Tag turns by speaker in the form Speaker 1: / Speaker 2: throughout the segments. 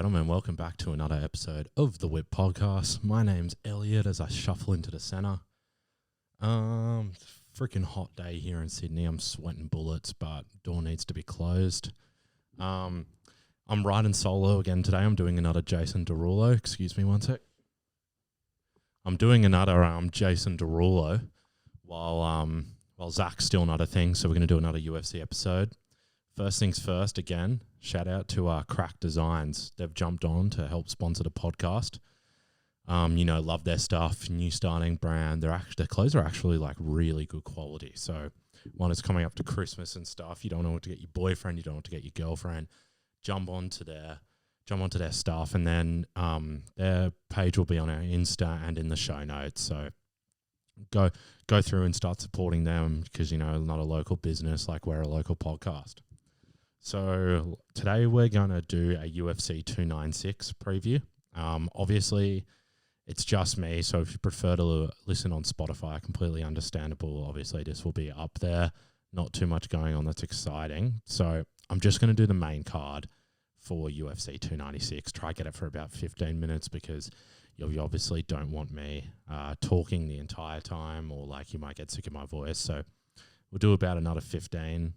Speaker 1: gentlemen, welcome back to another episode of the Whip Podcast. My name's Elliot as I shuffle into the centre. Freaking hot day here in Sydney. I'm sweating bullets, but door needs to be closed. I'm riding solo again today. I'm doing another Jason Derulo. Excuse me one sec. I'm doing another Jason Derulo while Zach's still not a thing, so we're going to do another UFC episode. First things first, again, shout out to Crack Designs. They've jumped on to help sponsor the podcast. Love their stuff, new starting brand. Their clothes are actually like really good quality. So one is coming up to Christmas and stuff. You don't know what to get your boyfriend, you don't know what to get your girlfriend. Jump onto their stuff, and then their page will be on our Insta and in the show notes. So go through and start supporting them because, not a local business, like we're a local podcast. So today we're going to do a UFC 296 preview. Obviously, it's just me, so if you prefer to listen on Spotify, completely understandable. Obviously, this will be up there. Not too much going on that's exciting. So I'm just going to do the main card for UFC 296. Try get it for about 15 minutes because you obviously don't want me talking the entire time, or like you might get sick of my voice. So we'll do about another 15.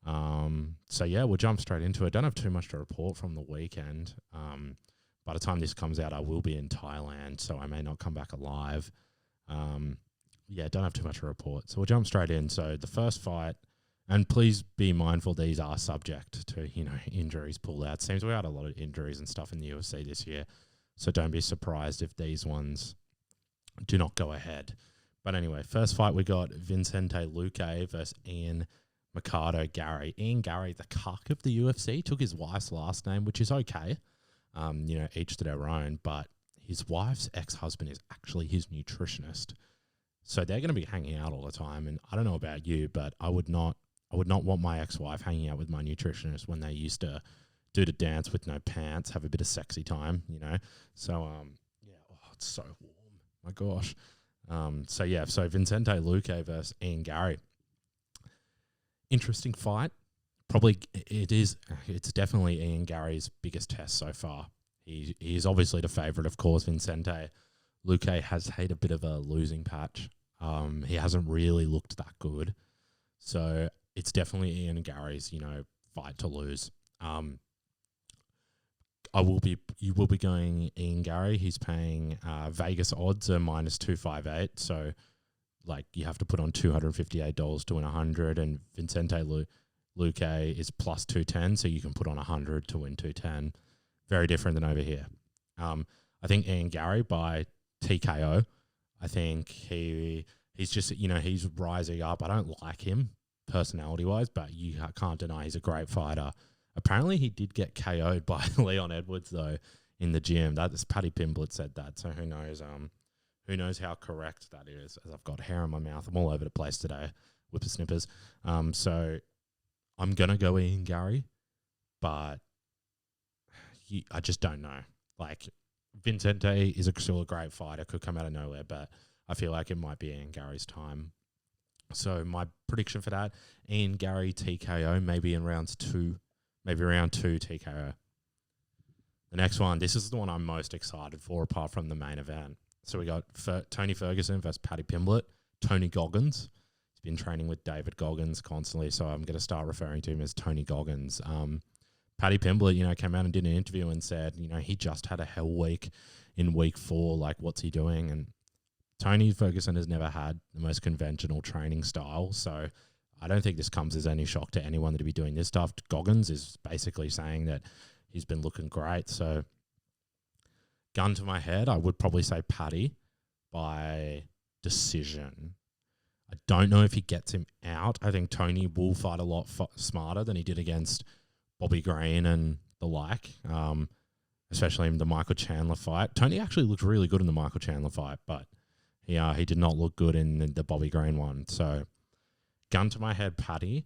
Speaker 1: We'll jump straight into it. Don't have too much to report from the weekend. By the time this comes out, I will be in Thailand, so I may not come back alive. Don't have too much to report. So we'll jump straight in. So the first fight, and please be mindful these are subject to, injuries, pull-outs. Seems we had a lot of injuries and stuff in the UFC this year, so don't be surprised if these ones do not go ahead. But anyway, first fight we got Vicente Luque versus Ian Mercado Gary. Ian Gary, the cuck of the UFC, took his wife's last name, which is okay. Each to their own, but his wife's ex-husband is actually his nutritionist. So they're going to be hanging out all the time. And I don't know about you, but I would not want my ex-wife hanging out with my nutritionist when they used to do the dance with no pants, have a bit of sexy time, So, it's so warm. My gosh. So Vicente Luque versus Ian Gary. Interesting fight. Probably it's definitely Ian Gary's biggest test so far. He is obviously the favourite, of course. Vicente Luque has had a bit of a losing patch. He hasn't really looked that good. So it's definitely Ian Gary's, fight to lose. You will be going Ian Gary. He's paying Vegas odds are -258. So like you have to put on $258 to win 100, and Vicente Luque is +210, so you can put on 100 to win 210. Very different than over here. I think Ian Gary by TKO. I think he's just, he's rising up. I don't like him personality-wise, but you can't deny he's a great fighter. Apparently he did get KO'd by Leon Edwards, though, in the gym. That's Paddy Pimblett said that, so who knows? Who knows how correct that is, as I've got hair in my mouth. I'm all over the place today, whippersnippers. So I'm going to go Ian Gary, but I just don't know. Like, Vicente is still a great fighter, could come out of nowhere, but I feel like it might be Ian Gary's time. So my prediction for that, Ian Gary TKO, maybe in round two TKO. The next one, this is the one I'm most excited for apart from the main event. So we got Tony Ferguson versus Paddy Pimblett. Tony Goggins. He's been training with David Goggins constantly, so I'm going to start referring to him as Tony Goggins. Paddy Pimblett, came out and did an interview and said, he just had a hell week in week 4. Like, what's he doing? And Tony Ferguson has never had the most conventional training style, so I don't think this comes as any shock to anyone that he'd be doing this stuff. Goggins is basically saying that he's been looking great, so gun to my head, I would probably say Paddy by decision. I don't know if he gets him out. I think Tony will fight a lot smarter than he did against Bobby Green and the like, especially in the Michael Chandler fight. Tony actually looked really good in the Michael Chandler fight, but he did not look good in the Bobby Green one. So gun to my head, Paddy,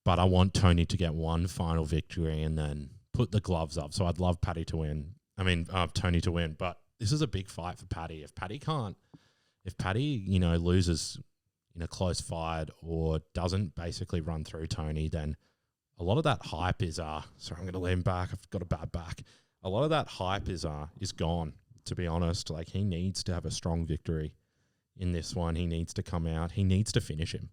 Speaker 1: but I want Tony to get one final victory and then put the gloves up. So I'd love Tony to win, but this is a big fight for Paddy. If Paddy, loses in a close fight or doesn't basically run through Tony, then a lot of that hype is, sorry, I'm going to lean back. I've got a bad back. a lot of that hype is gone, to be honest. Like, he needs to have a strong victory in this one. He needs to come out. He needs to finish him,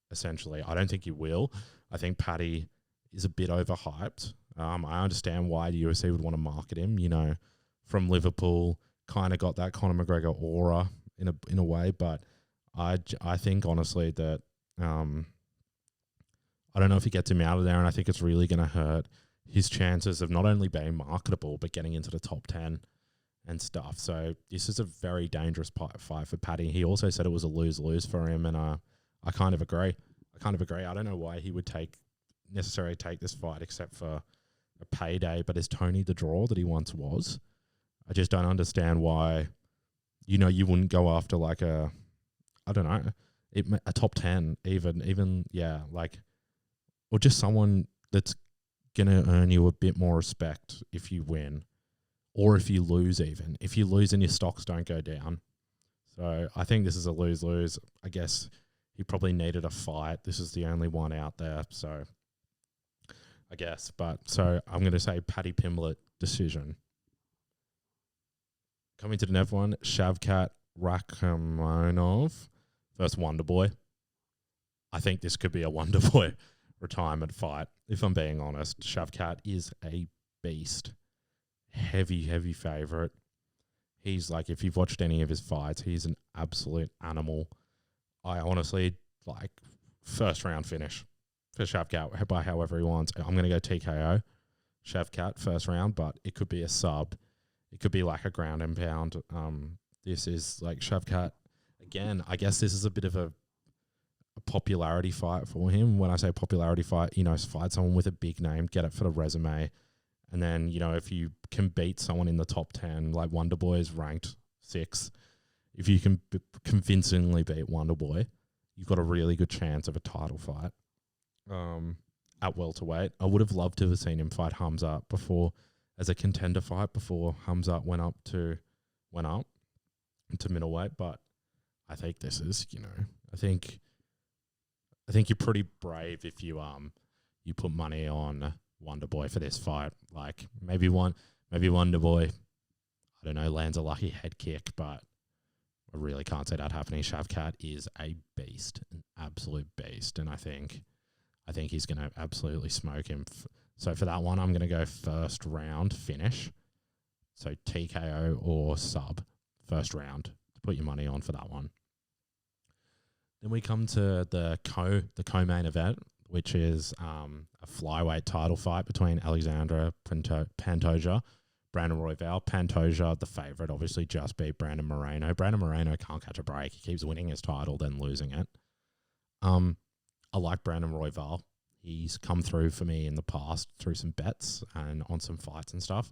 Speaker 1: essentially. I don't think he will. I think Paddy is a bit overhyped. I understand why the UFC would want to market him, you know, from Liverpool, kind of got that Conor McGregor aura in a way, but I think, honestly, that I don't know if he gets him out of there, and I think it's really going to hurt his chances of not only being marketable, but getting into the top 10 and stuff. So this is a very dangerous fight for Paddy. He also said it was a lose-lose for him, and I kind of agree. I don't know why he would necessarily take this fight except for a payday, but is Tony the draw that he once was? I just don't understand why, you know, you wouldn't go after like a top 10 even, yeah, like, or just someone that's going to earn you a bit more respect if you win, or if you lose even. If you lose and your stocks don't go down. So I think this is a lose-lose. I guess he probably needed a fight. This is the only one out there, so I guess. But so I'm going to say Paddy Pimblett decision. Coming to the next one, Shavkat Rakhmonov versus Wonderboy. I think this could be a Wonderboy retirement fight, if I'm being honest. Shavkat is a beast. Heavy favourite. He's like, if you've watched any of his fights, he's an absolute animal. I honestly, like, first round finish for Shavkat by however he wants. I'm going to go TKO Shavkat first round, but it could be a sub. It could be like a ground and pound. This is like Shavkat. Again, I guess this is a bit of a popularity fight for him. When I say popularity fight, you know, fight someone with a big name, get it for the resume. And then, you know, if you can beat someone in the top 10, like Wonderboy is ranked 6, if you can convincingly beat Wonderboy, you've got a really good chance of a title fight at welterweight. I would have loved to have seen him fight Hamza before as a contender fight before Hamza went up to middleweight. But I think this is, you know, I think you're pretty brave if you put money on Wonderboy for this fight. Like maybe Wonderboy, I don't know, lands a lucky head kick, but I really can't see that happening. Shavkat is a beast, an absolute beast, and I think he's going to absolutely smoke him. So for that one, I'm going to go first round finish. So TKO or sub, first round to put your money on for that one. Then we come to the co-main event, which is a flyweight title fight between Alexandra Pantoja, Brandon Royval. Pantoja, the favourite, obviously just beat Brandon Moreno. Brandon Moreno can't catch a break. He keeps winning his title, then losing it. I like Brandon Royval. He's come through for me in the past through some bets and on some fights and stuff.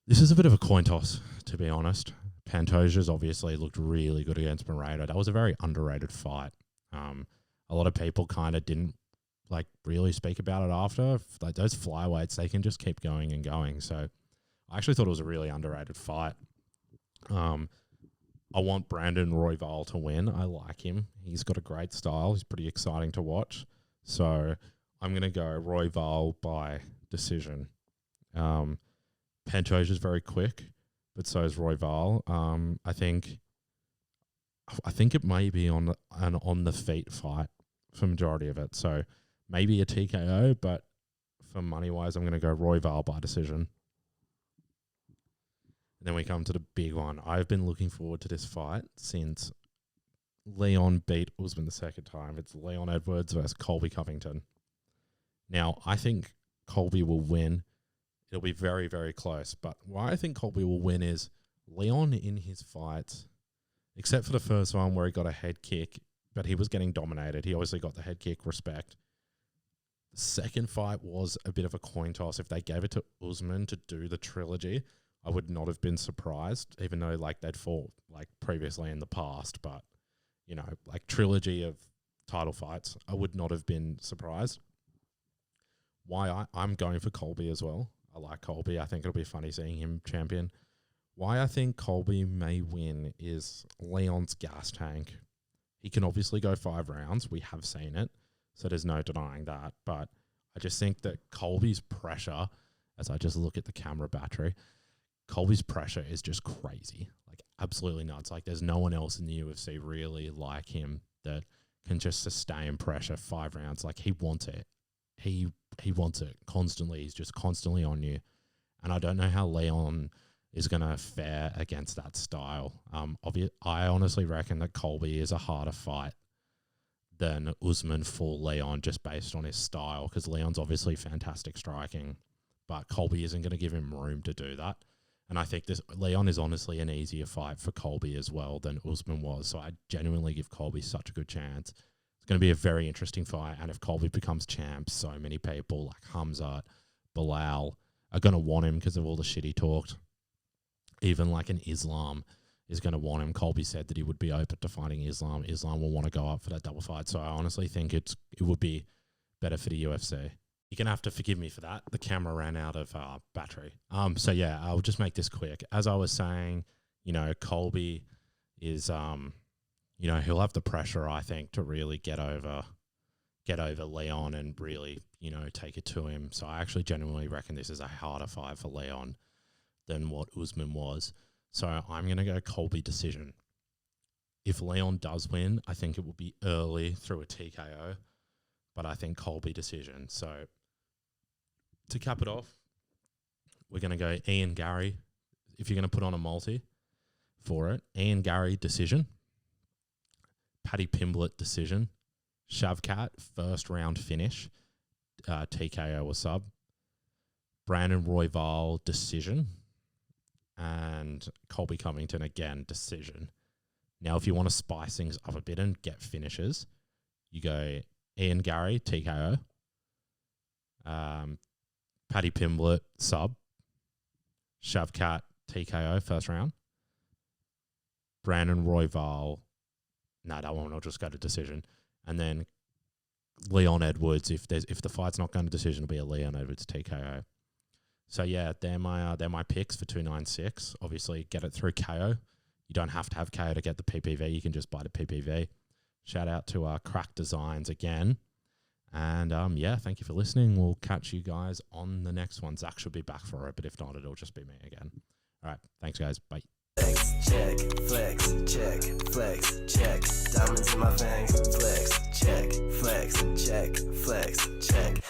Speaker 1: This is a bit of a coin toss, to be honest. Pantoja's obviously looked really good against Moreno. That was a very underrated fight. A lot of people kind of didn't like really speak about it after. Like those flyweights, they can just keep going and going. So I actually thought it was a really underrated fight. I want Brandon Royval to win. I like him. He's got a great style. He's pretty exciting to watch. So I'm going to go Royval by decision. Pantoja's very quick, but so is Royval. I think it may be an on the feet fight for majority of it. So maybe a TKO, but for money wise, I'm going to go Royval by decision. And then we come to the big one. I've been looking forward to this fight since Leon beat Usman the second time. It's Leon Edwards versus Colby Covington. Now, I think Colby will win. It'll be very, very close. But why I think Colby will win is Leon in his fights, except for the first one where he got a head kick, but he was getting dominated. He obviously got the head kick, respect. The second fight was a bit of a coin toss. If they gave it to Usman to do the trilogy, I would not have been surprised, even though like they'd fought like previously in the past. But, you know, like trilogy of title fights, I would not have been surprised. Why I'm going for Colby as well. I like Colby. I think it'll be funny seeing him champion. Why I think Colby may win is Leon's gas tank. He can obviously go 5 rounds. We have seen it, so there's no denying that. But I just think that Colby's pressure as I just look at the camera battery. Colby's pressure is just crazy, like absolutely nuts. Like there's no one else in the UFC really like him that can just sustain pressure 5 rounds. Like he wants it. He wants it constantly. He's just constantly on you. And I don't know how Leon is going to fare against that style. I honestly reckon that Colby is a harder fight than Usman for Leon just based on his style, because Leon's obviously fantastic striking, but Colby isn't going to give him room to do that. And I think Leon is honestly an easier fight for Colby as well than Usman was. So I genuinely give Colby such a good chance. It's going to be a very interesting fight. And if Colby becomes champ, so many people like Hamzat, Bilal are going to want him because of all the shit he talked. Even like an Islam is going to want him. Colby said that he would be open to fighting Islam. Islam will want to go up for that double fight. So I honestly think it would be better for the UFC. You're going to have to forgive me for that. The camera ran out of battery. So yeah, I'll just make this quick. As I was saying, Colby is, he'll have the pressure, I think, to really get over Leon and really, take it to him. So I actually genuinely reckon this is a harder fight for Leon than what Usman was. So I'm going to go Colby decision. If Leon does win, I think it will be early through a TKO, but I think Colby decision. So to cap it off, we're going to go Ian Gary. If you're going to put on a multi for it, Ian Gary decision, Paddy Pimblett decision, Shavkat first round finish, TKO or sub, Brandon Royval decision, and Colby Covington again decision. Now, if you want to spice things up a bit and get finishes, you go Ian Gary TKO, Paddy Pimblett sub, Shavkat TKO first round, Brandon Royval. That one will just go to decision, and then Leon Edwards. If the fight's not going to decision, it'll be a Leon Edwards TKO. So yeah, they're my picks for 296. Obviously, get it through KO. You don't have to have KO to get the PPV. You can just buy the PPV. Shout out to Crack Designs again. And thank you for listening. We'll catch you guys on the next one. Zach should be back for it, but if not, it'll just be me again. All right, thanks guys. Bye.
Speaker 2: Flex, check, flex, check, flex, check. Diamonds in my fangs, flex, check, flex, check, flex, check.